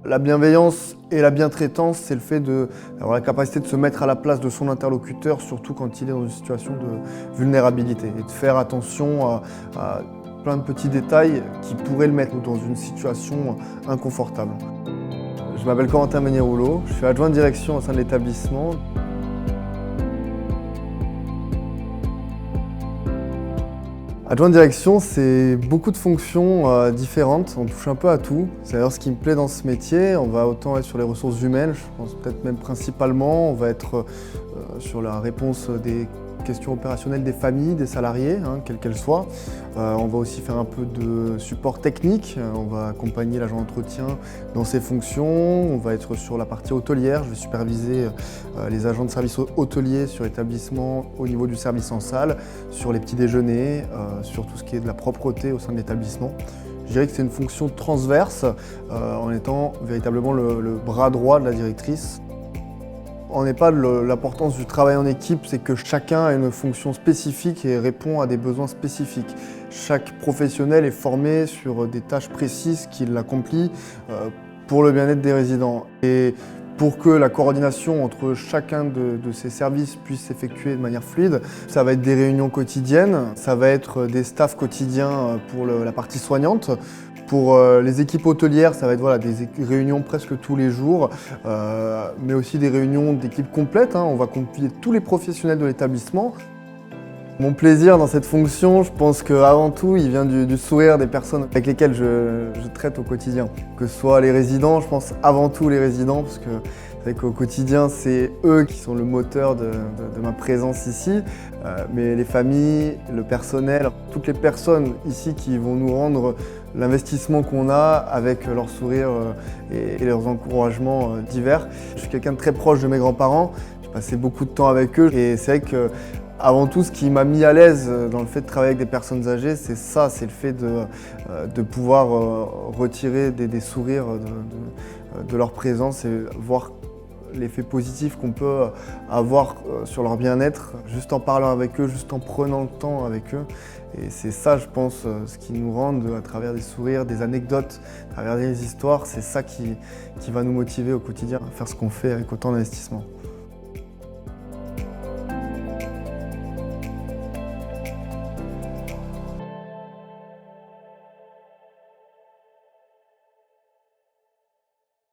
La bienveillance et la bientraitance, c'est le fait d'avoir la capacité de se mettre à la place de son interlocuteur, surtout quand il est dans une situation de vulnérabilité, et de faire attention à plein de petits détails qui pourraient le mettre dans une situation inconfortable. Je m'appelle Corentin Meunier-Rouleau, je suis adjoint de direction au sein de l'établissement. Adjoint de direction, c'est beaucoup de fonctions différentes, on touche un peu à tout. C'est d'ailleurs ce qui me plaît dans ce métier. On va autant être sur les ressources humaines, je pense peut-être même principalement. On va être sur la réponse des questions opérationnelles des familles, des salariés, quelles qu'elles soient. On va aussi faire un peu de support technique. On va accompagner l'agent d'entretien dans ses fonctions. On va être sur la partie hôtelière. Je vais superviser les agents de service hôtelier sur l'établissement au niveau du service en salle, sur les petits déjeuners, sur tout ce qui est de la propreté au sein de l'établissement. Je dirais que c'est une fonction transverse en étant véritablement le bras droit de la directrice. En EHPAD, l'importance du travail en équipe, c'est que chacun a une fonction spécifique et répond à des besoins spécifiques. Chaque professionnel est formé sur des tâches précises qu'il accomplit pour le bien-être des résidents. Et pour que la coordination entre chacun de ces services puisse s'effectuer de manière fluide, ça va être des réunions quotidiennes, ça va être des staffs quotidiens pour la partie soignante. Pour les équipes hôtelières, ça va être des réunions presque tous les jours, mais aussi des réunions d'équipes complètes. On va convier tous les professionnels de l'établissement. Mon plaisir dans cette fonction, je pense qu'avant tout, il vient du sourire des personnes avec lesquelles je traite au quotidien. Que ce soit les résidents, je pense avant tout les résidents, parce que c'est vrai qu'au quotidien, c'est eux qui sont le moteur de ma présence ici. Mais les familles, le personnel, toutes les personnes ici qui vont nous rendre l'investissement qu'on a avec leur sourire et leurs encouragements divers. Je suis quelqu'un de très proche de mes grands-parents, j'ai passé beaucoup de temps avec eux et c'est vrai que avant tout, ce qui m'a mis à l'aise dans le fait de travailler avec des personnes âgées, c'est ça, c'est le fait de pouvoir retirer des sourires de leur présence et voir l'effet positif qu'on peut avoir sur leur bien-être, juste en parlant avec eux, juste en prenant le temps avec eux. Et c'est ça, je pense, ce qui nous rend, à travers des sourires, des anecdotes, à travers des histoires, c'est ça qui va nous motiver au quotidien à faire ce qu'on fait avec autant d'investissement.